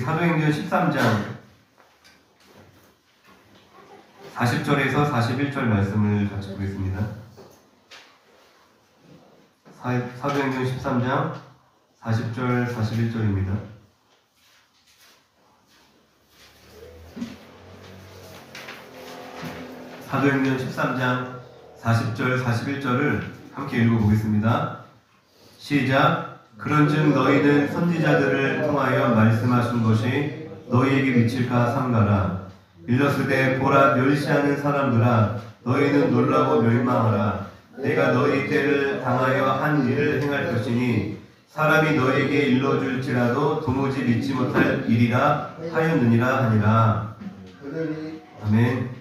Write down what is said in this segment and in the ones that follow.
사도행전 13장 40절에서 41절 말씀을 같이 보겠습니다. 사도행전 13장 40절, 41절입니다. 사도행전 13장 40절, 41절을 함께 읽어보겠습니다. 시작. 그런즉 너희는 선지자들을 통하여 말씀하신 것이 너희에게 미칠까 삼가라. 일러스되 보라, 멸시하는 사람들아, 너희는 놀라고 멸망하라. 내가 너희 때를 당하여 한 일을 행할 것이니 사람이 너희에게 일러줄지라도 도무지 믿지 못할 일이라 하였느니라 하니라. 아멘.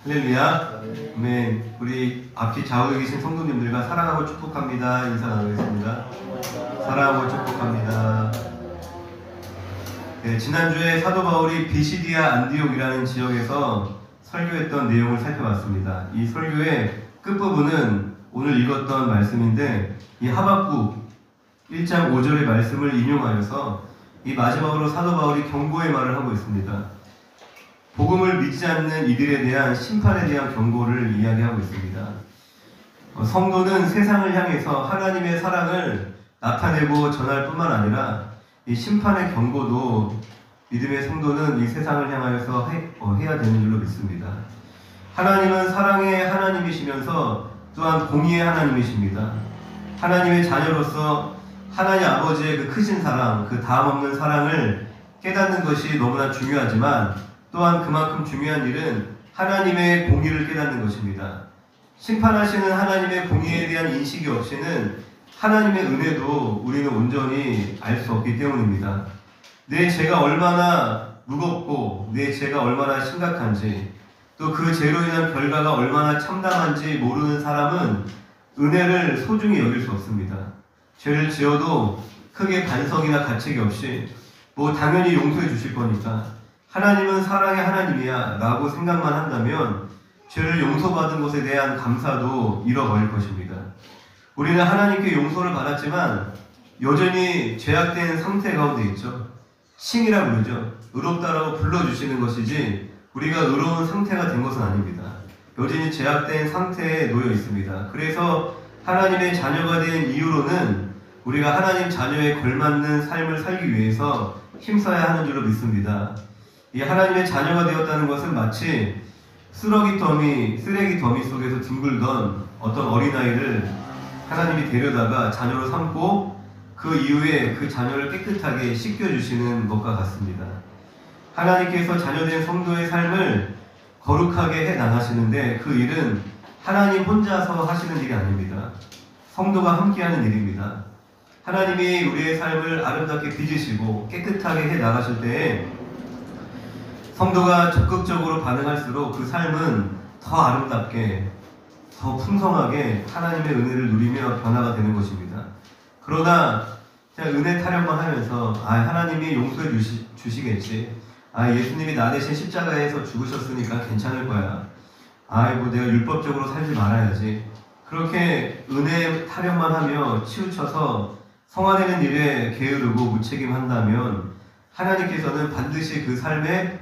할렐루야. 아멘. 우리 앞뒤 좌우에 계신 성도님들과 사랑하고 축복합니다. 인사 나누겠습니다. 사랑하고 축복합니다. 네, 지난주에 사도 바울이 비시디아 안디옥이라는 지역에서 설교했던 내용을 살펴봤습니다. 이 설교의 끝부분은 오늘 읽었던 말씀인데, 이 하박국 1장 5절의 말씀을 인용하여서 이 마지막으로 사도 바울이 경고의 말을 하고 있습니다. 복음을 믿지 않는 이들에 대한 심판에 대한 경고를 이야기하고 있습니다. 성도는 세상을 향해서 하나님의 사랑을 나타내고 전할 뿐만 아니라 이 심판의 경고도 믿음의 성도는 이 세상을 향하여서 해야 되는 줄로 믿습니다. 하나님은 사랑의 하나님이시면서 또한 공의의 하나님이십니다. 하나님의 자녀로서 하나님 아버지의 그 크신 사랑, 그 다음없는 사랑을 깨닫는 것이 너무나 중요하지만 또한 그만큼 중요한 일은 하나님의 공의를 깨닫는 것입니다. 심판하시는 하나님의 공의에 대한 인식이 없이는 하나님의 은혜도 우리는 온전히 알 수 없기 때문입니다. 내 죄가 얼마나 무겁고 내 죄가 얼마나 심각한지, 또 그 죄로 인한 결과가 얼마나 참담한지 모르는 사람은 은혜를 소중히 여길 수 없습니다. 죄를 지어도 크게 반성이나 가책이 없이 당연히 용서해 주실 거니까, 하나님은 사랑의 하나님이야 라고 생각만 한다면 죄를 용서받은 것에 대한 감사도 잃어버릴 것입니다. 우리는 하나님께 용서를 받았지만 여전히 죄악된 상태 가운데 있죠. 칭이라 부르죠. 의롭다라고 불러주시는 것이지 우리가 의로운 상태가 된 것은 아닙니다. 여전히 죄악된 상태에 놓여 있습니다. 그래서 하나님의 자녀가 된 이유로는 우리가 하나님 자녀에 걸맞는 삶을 살기 위해서 힘써야 하는 줄로 믿습니다. 이 하나님의 자녀가 되었다는 것은 마치 쓰레기 더미 속에서 뒹굴던 어떤 어린아이를 하나님이 데려다가 자녀로 삼고 그 이후에 그 자녀를 깨끗하게 씻겨주시는 것과 같습니다. 하나님께서 자녀된 성도의 삶을 거룩하게 해 나가시는데 그 일은 하나님 혼자서 하시는 일이 아닙니다. 성도가 함께하는 일입니다. 하나님이 우리의 삶을 아름답게 빚으시고 깨끗하게 해 나가실 때에 성도가 적극적으로 반응할수록 그 삶은 더 아름답게, 더 풍성하게 하나님의 은혜를 누리며 변화가 되는 것입니다. 그러나 그냥 은혜 타령만 하면서 하나님이 용서해 주시겠지, 예수님이 나 대신 십자가에서 죽으셨으니까 괜찮을 거야, 내가 율법적으로 살지 말아야지, 그렇게 은혜 타령만 하며 치우쳐서 성화되는 일에 게으르고 무책임한다면 하나님께서는 반드시 그 삶에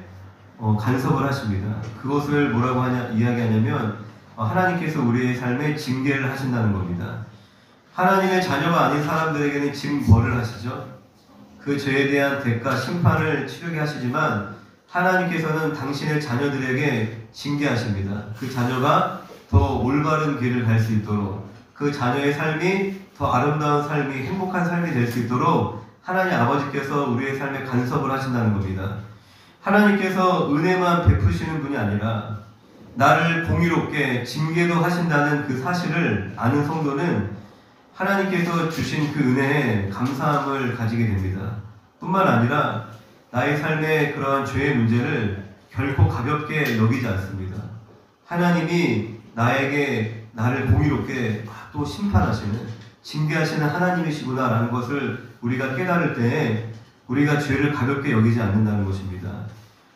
간섭을 하십니다. 그것을 뭐라고 이야기하냐면 하나님께서 우리의 삶에 징계를 하신다는 겁니다. 하나님의 자녀가 아닌 사람들에게는 징벌을 하시죠. 그 죄에 대한 대가, 심판을 치르게 하시지만 하나님께서는 당신의 자녀들에게 징계하십니다. 그 자녀가 더 올바른 길을 갈 수 있도록, 그 자녀의 삶이 더 아름다운 삶이, 행복한 삶이 될 수 있도록 하나님 아버지께서 우리의 삶에 간섭을 하신다는 겁니다. 하나님께서 은혜만 베푸시는 분이 아니라 나를 공의롭게 징계도 하신다는 그 사실을 아는 성도는 하나님께서 주신 그 은혜에 감사함을 가지게 됩니다. 뿐만 아니라 나의 삶의 그러한 죄의 문제를 결코 가볍게 여기지 않습니다. 하나님이 나를 공의롭게 또 심판하시는, 징계하시는 하나님이시구나라는 것을 우리가 깨달을 때에 우리가 죄를 가볍게 여기지 않는다는 것입니다.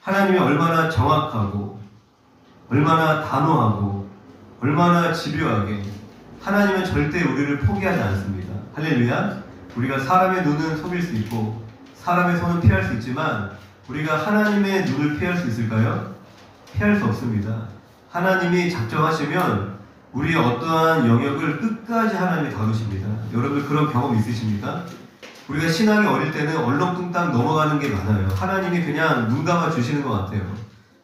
하나님이 얼마나 정확하고 얼마나 단호하고 얼마나 집요하게, 하나님은 절대 우리를 포기하지 않습니다. 할렐루야. 우리가 사람의 눈은 속일 수 있고 사람의 손은 피할 수 있지만 우리가 하나님의 눈을 피할 수 있을까요? 피할 수 없습니다. 하나님이 작정하시면 우리의 어떠한 영역을 끝까지 하나님이 다루십니다. 여러분 그런 경험 있으십니까? 우리가 신앙이 어릴 때는 얼렁뚱땅 넘어가는 게 많아요. 하나님이 그냥 눈 감아 주시는 것 같아요.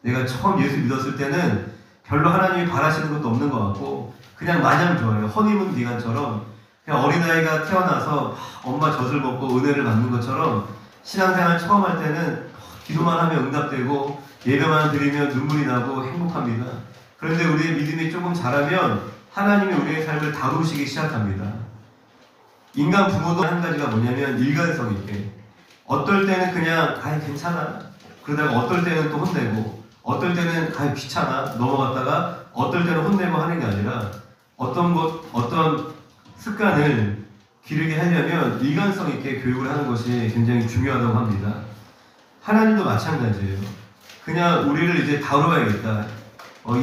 내가 처음 예수 믿었을 때는 별로 하나님이 바라시는 것도 없는 것 같고 그냥 마냥 좋아요. 허니문 기간처럼 그냥 어린아이가 태어나서 엄마 젖을 먹고 은혜를 받는 것처럼 신앙생활 처음 할 때는 기도만 하면 응답되고 예배만 드리면 눈물이 나고 행복합니다. 그런데 우리의 믿음이 조금 자라면 하나님이 우리의 삶을 다루시기 시작합니다. 인간 부모도 한 가지가 뭐냐면 일관성 있게 어떨 때는 그냥 괜찮아 그러다가 어떨 때는 또 혼내고 어떨 때는 귀찮아 넘어갔다가 어떨 때는 혼내고 하는 게 아니라 어떤 습관을 기르게 하려면 일관성 있게 교육을 하는 것이 굉장히 중요하다고 합니다. 하나님도 마찬가지예요. 그냥 우리를 이제 다뤄야겠다.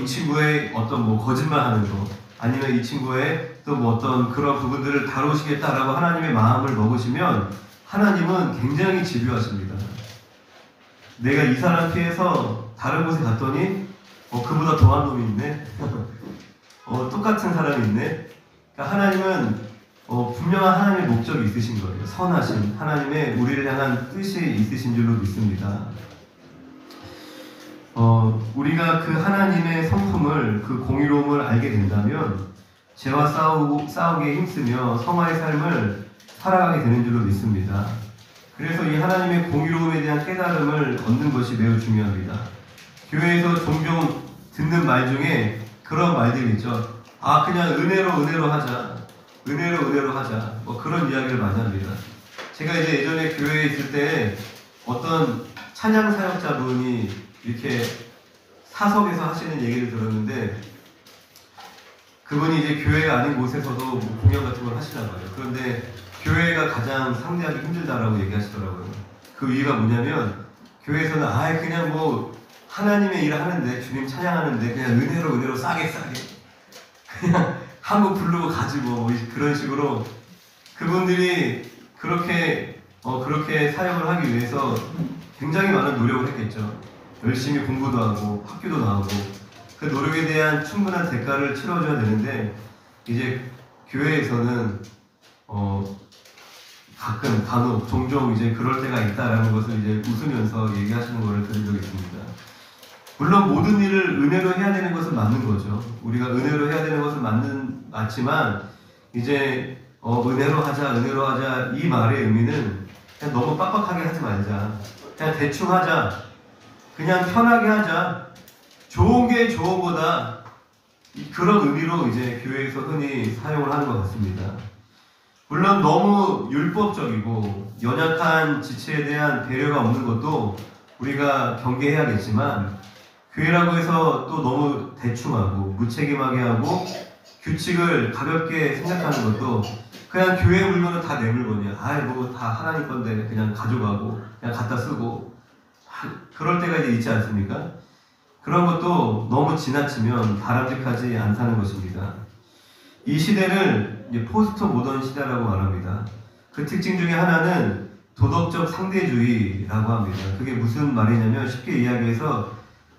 이 친구의 어떤 거짓말 하는 거, 아니면 이 친구의 또 어떤 그런 부분들을 다루시겠다라고 하나님의 마음을 먹으시면 하나님은 굉장히 집요하십니다. 내가 이 사람 피해서 다른 곳에 갔더니 그보다 더한 놈이 있네. 똑같은 사람이 있네. 그러니까 하나님은 분명한 하나님의 목적이 있으신 거예요. 선하신 하나님의 우리를 향한 뜻이 있으신 줄로 믿습니다. 우리가 그 하나님의 성품을, 그 공의로움을 알게 된다면 죄와 싸우기에 힘쓰며 성화의 삶을 살아가게 되는 줄로 믿습니다. 그래서 이 하나님의 공의로움에 대한 깨달음을 얻는 것이 매우 중요합니다. 교회에서 종종 듣는 말 중에 그런 말들이 있죠. 그냥 은혜로 하자. 은혜로 하자. 그런 이야기를 많이 합니다. 제가 이제 예전에 교회에 있을 때 어떤 찬양 사역자분이 이렇게 사석에서 하시는 얘기를 들었는데 그분이 이제 교회가 아닌 곳에서도 공연 같은 걸 하시나 봐요. 그런데 교회가 가장 상대하기 힘들다라고 얘기하시더라고요. 그 이유가 뭐냐면 교회에서는 그냥 하나님의 일을 하는데 주님 찬양하는데 그냥 은혜로 싸게 그냥 한번 부르고 가지 그런 식으로 그분들이 그렇게 사역을 하기 위해서 굉장히 많은 노력을 했겠죠. 열심히 공부도 하고 학교도 나오고 그 노력에 대한 충분한 대가를 치러줘야 되는데 이제 교회에서는 간혹 종종 이제 그럴 때가 있다라는 것을 이제 웃으면서 얘기하시는 것을 들은 적이 있습니다. 물론 모든 일을 은혜로 해야 되는 것은 맞는 거죠. 우리가 은혜로 해야 되는 것은 맞지만 이제 은혜로 하자 이 말의 의미는 그냥 너무 빡빡하게 하지 말자. 그냥 대충 하자. 그냥 편하게 하자. 좋은 게 좋은 거다. 그런 의미로 이제 교회에서 흔히 사용을 하는 것 같습니다. 물론 너무 율법적이고 연약한 지체에 대한 배려가 없는 것도 우리가 경계해야겠지만 교회라고 해서 또 너무 대충하고 무책임하게 하고 규칙을 가볍게 생각하는 것도 그냥 교회 물건은 다 내 물건이야. 다 하나님 건데 그냥 가져가고 그냥 갖다 쓰고 그럴 때가 이제 있지 않습니까? 그런 것도 너무 지나치면 바람직하지 않다는 것입니다. 이 시대를 이제 포스트 모던 시대라고 말합니다. 그 특징 중에 하나는 도덕적 상대주의라고 합니다. 그게 무슨 말이냐면 쉽게 이야기해서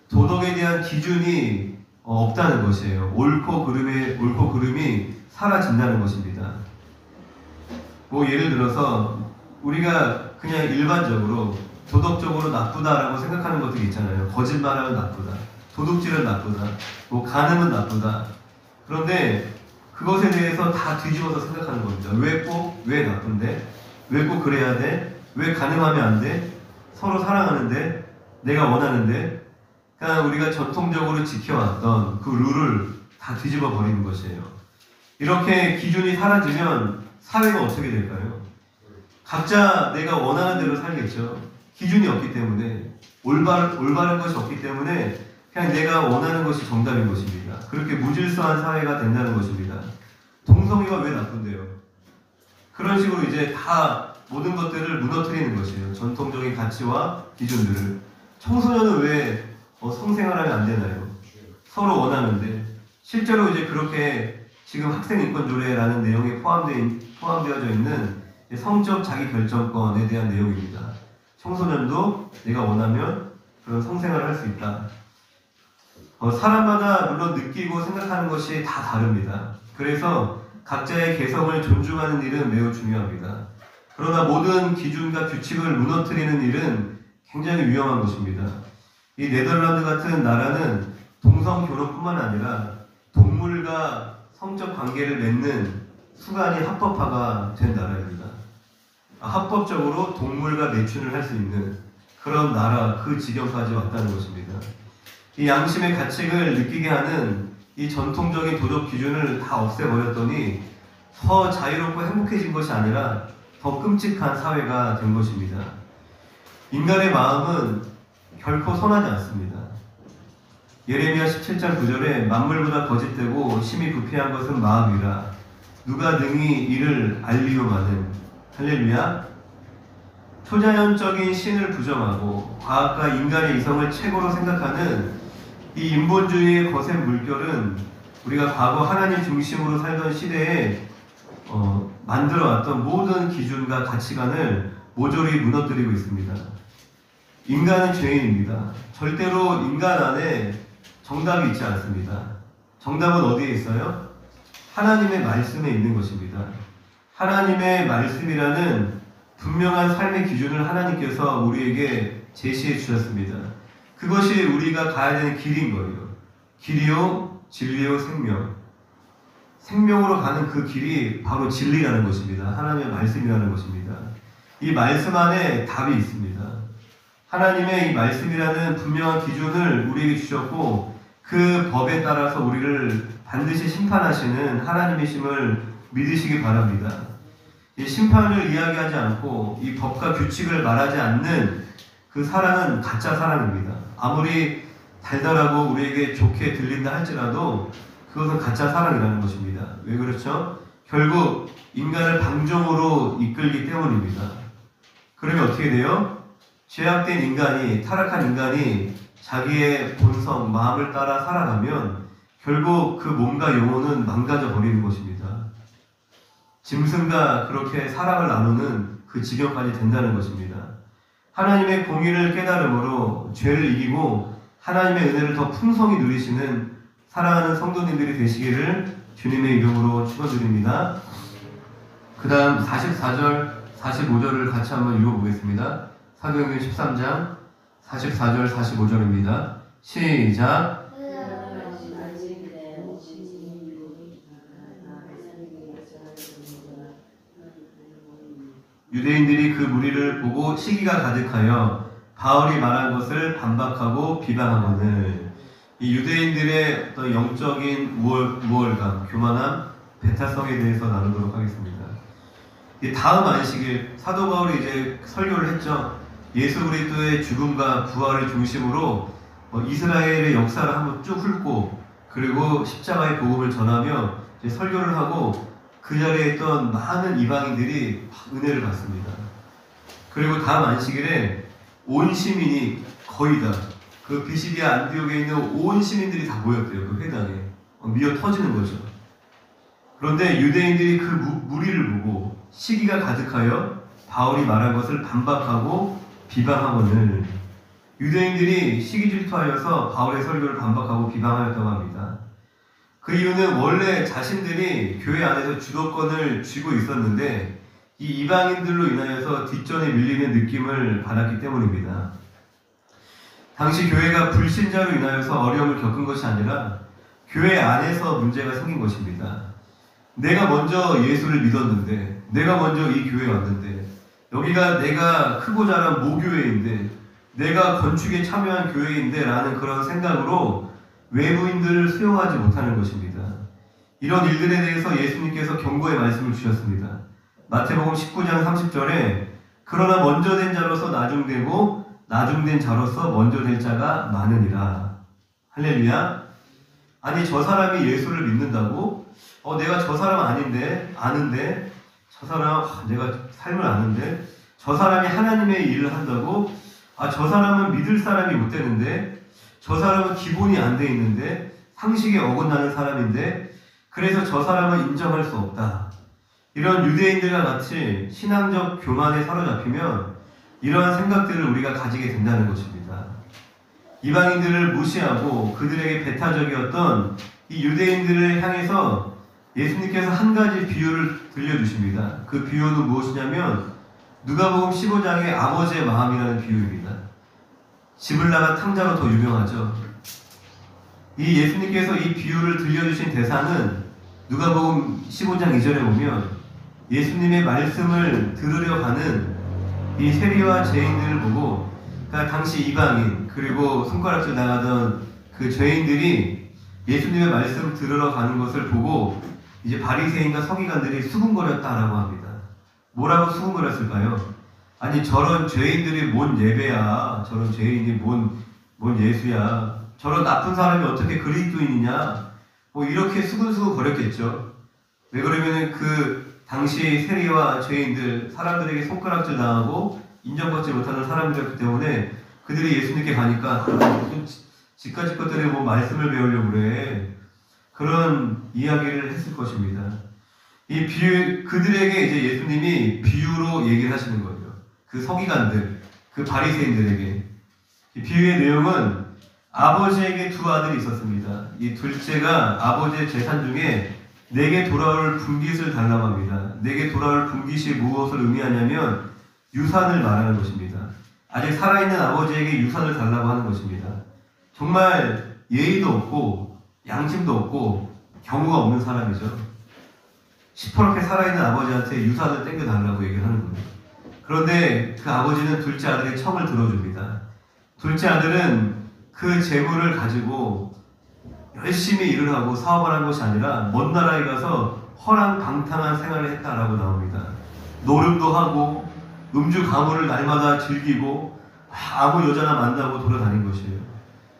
도덕에 대한 기준이 없다는 것이에요. 옳고 그름이 사라진다는 것입니다. 예를 들어서 우리가 그냥 일반적으로 도덕적으로 나쁘다라고 생각하는 것들이 있잖아요. 거짓말하면 나쁘다. 도둑질은 나쁘다. 간음은 나쁘다. 그런데 그것에 대해서 다 뒤집어서 생각하는 겁니다. 왜 나쁜데? 왜 꼭 그래야 돼? 왜 가늠하면 안 돼? 서로 사랑하는데? 내가 원하는데? 그러니까 우리가 전통적으로 지켜왔던 그 룰을 다 뒤집어 버리는 것이에요. 이렇게 기준이 사라지면 사회가 어떻게 될까요? 각자 내가 원하는 대로 살겠죠. 기준이 없기 때문에 올바른 것이 없기 때문에 그냥 내가 원하는 것이 정답인 것입니다. 그렇게 무질서한 사회가 된다는 것입니다. 동성애가 왜 나쁜데요? 그런 식으로 이제 다 모든 것들을 무너뜨리는 것이에요. 전통적인 가치와 기준들을. 청소년은 왜 성생활하면 안 되나요? 서로 원하는데 실제로 이제 그렇게 지금 학생인권조례라는 내용에 포함되어져 있는 성적 자기결정권에 대한 내용입니다. 청소년도 내가 원하면 그런 성생활을 할 수 있다. 사람마다 물론 느끼고 생각하는 것이 다 다릅니다. 그래서 각자의 개성을 존중하는 일은 매우 중요합니다. 그러나 모든 기준과 규칙을 무너뜨리는 일은 굉장히 위험한 것입니다. 이 네덜란드 같은 나라는 동성 결혼뿐만 아니라 동물과 성적 관계를 맺는 수간이 합법화가 된 나라입니다. 합법적으로 동물과 매춘을 할 수 있는 그런 나라, 그 지경까지 왔다는 것입니다. 이 양심의 가책을 느끼게 하는 이 전통적인 도덕 기준을 다 없애버렸더니 더 자유롭고 행복해진 것이 아니라 더 끔찍한 사회가 된 것입니다. 인간의 마음은 결코 선하지 않습니다. 예레미야 17장 9절에 만물보다 거짓되고 심히 부패한 것은 마음이라 누가 능히 이를 알리오마는. 할렐루야. 초자연적인 신을 부정하고 과학과 인간의 이성을 최고로 생각하는 이 인본주의의 거센 물결은 우리가 과거 하나님 중심으로 살던 시대에 만들어왔던 모든 기준과 가치관을 모조리 무너뜨리고 있습니다. 인간은 죄인입니다. 절대로 인간 안에 정답이 있지 않습니다. 정답은 어디에 있어요? 하나님의 말씀에 있는 것입니다. 하나님의 말씀이라는 분명한 삶의 기준을 하나님께서 우리에게 제시해 주셨습니다. 그것이 우리가 가야 되는 길인 거예요. 길이요, 진리요, 생명. 생명으로 가는 그 길이 바로 진리라는 것입니다. 하나님의 말씀이라는 것입니다. 이 말씀 안에 답이 있습니다. 하나님의 이 말씀이라는 분명한 기준을 우리에게 주셨고 그 법에 따라서 우리를 반드시 심판하시는 하나님이심을 믿으시기 바랍니다. 이 심판을 이야기하지 않고 이 법과 규칙을 말하지 않는 그 사랑은 가짜 사랑입니다. 아무리 달달하고 우리에게 좋게 들린다 할지라도 그것은 가짜 사랑이라는 것입니다. 왜 그렇죠? 결국 인간을 방종으로 이끌기 때문입니다. 그러면 어떻게 돼요? 죄악된 인간이, 타락한 인간이 자기의 본성, 마음을 따라 살아가면 결국 그 몸과 영혼은 망가져 버리는 것입니다. 짐승과 그렇게 사랑을 나누는 그 지경까지 된다는 것입니다. 하나님의 공의를 깨달음으로 죄를 이기고 하나님의 은혜를 더 풍성히 누리시는 사랑하는 성도님들이 되시기를 주님의 이름으로 축원드립니다. 그 다음 44절, 45절을 같이 한번 읽어보겠습니다. 사도행전 13장 44절, 45절입니다. 시작. 유대인들이 그 무리를 보고 시기가 가득하여 바울이 말한 것을 반박하고 비방하거늘. 이 유대인들의 어떤 영적인 우월감, 교만함, 배타성에 대해서 나누도록 하겠습니다. 다음 안식일 사도 바울이 이제 설교를 했죠. 예수 그리스도의 죽음과 부활을 중심으로 이스라엘의 역사를 한번 쭉 훑고 그리고 십자가의 복음을 전하며 이제 설교를 하고 그 자리에 있던 많은 이방인들이 은혜를 받습니다. 그리고 다음 안식일에 온 시민이 거의 다 그 비시디아 안디옥에 있는 온 시민들이 다 모였대요. 그 회당에 미어 터지는 거죠. 그런데 유대인들이 그 무리를 보고 시기가 가득하여 바울이 말한 것을 반박하고 비방하거늘. 유대인들이 시기 질투하여서 바울의 설교를 반박하고 비방하였다고 합니다. 그 이유는 원래 자신들이 교회 안에서 주도권을 쥐고 있었는데 이 이방인들로 인하여서 뒷전에 밀리는 느낌을 받았기 때문입니다. 당시 교회가 불신자로 인하여서 어려움을 겪은 것이 아니라 교회 안에서 문제가 생긴 것입니다. 내가 먼저 예수를 믿었는데, 내가 먼저 이 교회에 왔는데, 여기가 내가 크고 자란 모교회인데, 내가 건축에 참여한 교회인데 라는 그런 생각으로 외부인들을 수용하지 못하는 것입니다. 이런 일들에 대해서 예수님께서 경고의 말씀을 주셨습니다. 마태복음 19장 30절에 그러나 먼저 된 자로서 나중되고 나중된 자로서 먼저 될 자가 많으니라. 할렐루야. 아니 저 사람이 예수를 믿는다고? 내가 저 사람 아는데 저 사람 내가 삶을 아는데 저 사람이 하나님의 일을 한다고? 저 사람은 믿을 사람이 못 되는데 저 사람은 기본이 안 돼 있는데 상식에 어긋나는 사람인데 그래서 저 사람은 인정할 수 없다. 이런 유대인들과 같이 신앙적 교만에 사로잡히면 이러한 생각들을 우리가 가지게 된다는 것입니다. 이방인들을 무시하고 그들에게 배타적이었던 이 유대인들을 향해서 예수님께서 한 가지 비유를 들려주십니다. 그 비유는 무엇이냐면 누가복음 15장의 아버지의 마음이라는 비유입니다. 집을 나간 탕자로 더 유명하죠. 이 예수님께서 이 비유를 들려주신 대사는 누가복음 15장 2절에 보면 예수님의 말씀을 들으려 가는 이 세리와 죄인들을 보고, 그러니까 당시 이방인 그리고 손가락질 나가던 그 죄인들이 예수님의 말씀 들으러 가는 것을 보고 이제 바리새인과 서기관들이 수군거렸다라고 합니다. 뭐라고 수군거렸을까요? 아니 저런 죄인들이 뭔 예배야, 저런 죄인이 뭔 예수야, 저런 나쁜 사람이 어떻게 그리스도인이냐, 뭐 이렇게 수군수군 거렸겠죠. 왜 그러면은 그 당시 세리와 죄인들, 사람들에게 손가락질 당하고 인정받지 못하는 사람들이었기 때문에 그들이 예수님께 가니까 무슨 지까지 것들이 뭐 말씀을 배우려고 그래, 그런 이야기를 했을 것입니다. 이 비유, 그들에게 이제 예수님이 비유로 얘기를 하시는 거예요. 그 서기관들, 그 바리새인들에게. 이 비유의 내용은 아버지에게 두 아들이 있었습니다. 이 둘째가 아버지의 재산 중에 내게 돌아올 분깃을 달라고 합니다. 내게 돌아올 분깃이 무엇을 의미하냐면 유산을 말하는 것입니다. 아직 살아있는 아버지에게 유산을 달라고 하는 것입니다. 정말 예의도 없고 양심도 없고 경우가 없는 사람이죠. 시퍼렇게 살아있는 아버지한테 유산을 땡겨달라고 얘기를 하는 거예요. 그런데 그 아버지는 둘째 아들의 청을 들어줍니다. 둘째 아들은 그 재물을 가지고 열심히 일을 하고 사업을 한 것이 아니라 먼 나라에 가서 허랑방탕한 생활을 했다라고 나옵니다. 노름도 하고 음주 가무를 날마다 즐기고 아무 여자나 만나고 돌아다닌 것이에요.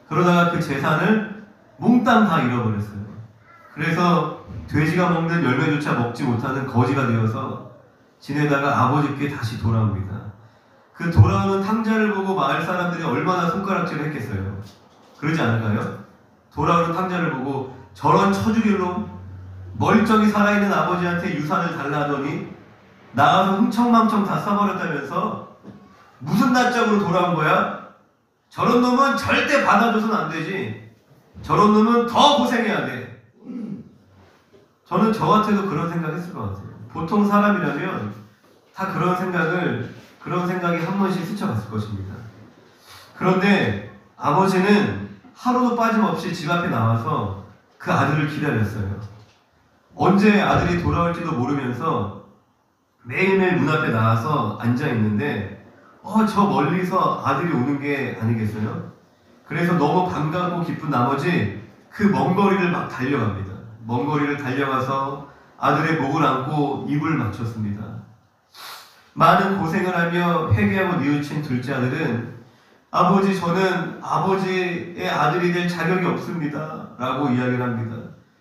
그러다가 그 재산을 몽땅 다 잃어버렸어요. 그래서 돼지가 먹는 열매조차 먹지 못하는 거지가 되어서 지내다가 아버지께 다시 돌아옵니다. 그 돌아오는 탕자를 보고 마을 사람들이 얼마나 손가락질을 했겠어요. 그러지 않을까요? 돌아오는 탕자를 보고 저런 처주길로 멀쩡히 살아있는 아버지한테 유산을 달라 하더니 나가서 흥청망청 다 써버렸다면서 무슨 낯짝으로 돌아온 거야? 저런 놈은 절대 받아줘서는 안 되지. 저런 놈은 더 고생해야 돼. 저는 저 같아도 그런 생각했을 것 같아요. 보통 사람이라면 다 그런 생각이 한 번씩 스쳐갔을 것입니다. 그런데 아버지는 하루도 빠짐없이 집 앞에 나와서 그 아들을 기다렸어요. 언제 아들이 돌아올지도 모르면서 매일매일 문 앞에 나와서 앉아 있는데 저 멀리서 아들이 오는 게 아니겠어요? 그래서 너무 반갑고 기쁜 나머지 그 먼 거리를 막 달려갑니다. 먼 거리를 달려가서 아들의 목을 안고 입을 맞췄습니다. 많은 고생을 하며 회개하고 뉘우친 둘째 아들은 아버지, 저는 아버지의 아들이 될 자격이 없습니다 라고 이야기를 합니다.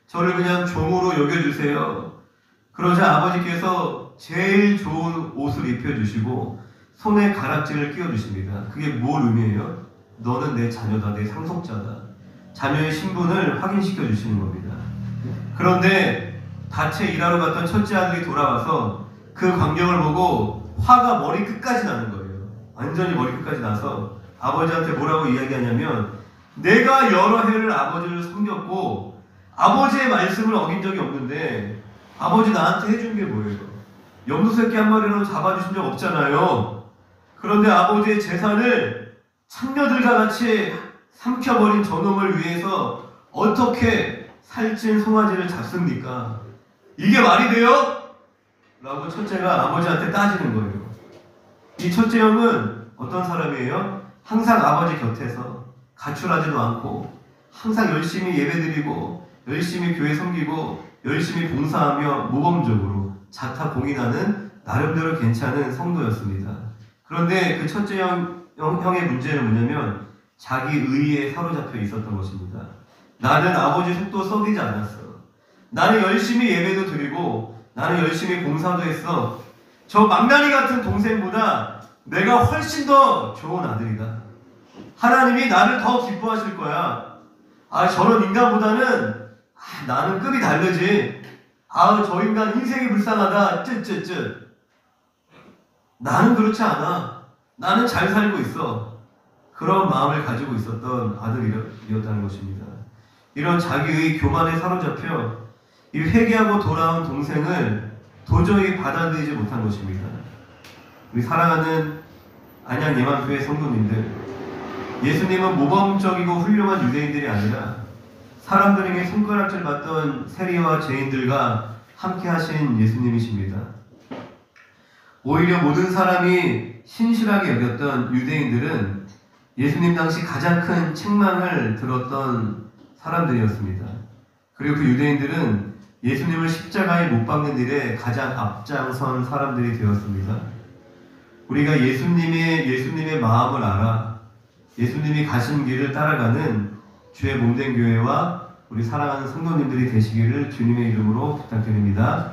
저를 그냥 종으로 여겨주세요. 그러자 아버지께서 제일 좋은 옷을 입혀주시고 손에 가락지를 끼워주십니다. 그게 뭘 의미해요? 너는 내 자녀다, 내 상속자다. 자녀의 신분을 확인시켜 주시는 겁니다. 그런데 밭에 일하러 갔던 첫째 아들이 돌아와서 그 광경을 보고 화가 머리 끝까지 나는 거예요. 완전히 머리 끝까지 나서 아버지한테 뭐라고 이야기하냐면 내가 여러 해를 아버지를 섬겼고 아버지의 말씀을 어긴 적이 없는데 아버지 나한테 해준 게 뭐예요? 염소새끼 한 마리로 잡아주신 적 없잖아요. 그런데 아버지의 재산을 창녀들과 같이 삼켜버린 저놈을 위해서 어떻게 살찐 송아지를 잡습니까? 이게 말이 돼요? 라고 첫째가 아버지한테 따지는 거예요. 이 첫째 형은 어떤 사람이에요? 항상 아버지 곁에서 가출하지도 않고 항상 열심히 예배드리고 열심히 교회 섬기고 열심히 봉사하며 모범적으로 자타공인하는 나름대로 괜찮은 성도였습니다. 그런데 그 첫째 형의 문제는 뭐냐면 자기 의의에 사로잡혀 있었던 것입니다. 나는 아버지 속도 썩이지 않았어. 나는 열심히 예배도 드리고 나는 열심히 봉사도 했어. 저 망나니 같은 동생보다 내가 훨씬 더 좋은 아들이다. 하나님이 나를 더 기뻐하실 거야. 저런 인간보다는 나는 급이 다르지. 저 인간 인생이 불쌍하다. 쯧쯧쯧. 나는 그렇지 않아. 나는 잘 살고 있어. 그런 마음을 가지고 있었던 아들이었다는 것입니다. 이런 자기의 교만에 사로잡혀 이 회개하고 돌아온 동생을 도저히 받아들이지 못한 것입니다. 우리 사랑하는 안양 예만교회 성도님들, 예수님은 모범적이고 훌륭한 유대인들이 아니라 사람들에게 손가락질 받던 세리와 죄인들과 함께 하신 예수님이십니다. 오히려 모든 사람이 신실하게 여겼던 유대인들은 예수님 당시 가장 큰 책망을 들었던 사람들이었습니다. 그리고 그 유대인들은 예수님을 십자가에 못 박는 일에 가장 앞장선 사람들이 되었습니다. 우리가 예수님의 마음을 알아 예수님이 가신 길을 따라가는 주의 몸된 교회와 우리 사랑하는 성도님들이 되시기를 주님의 이름으로 부탁드립니다.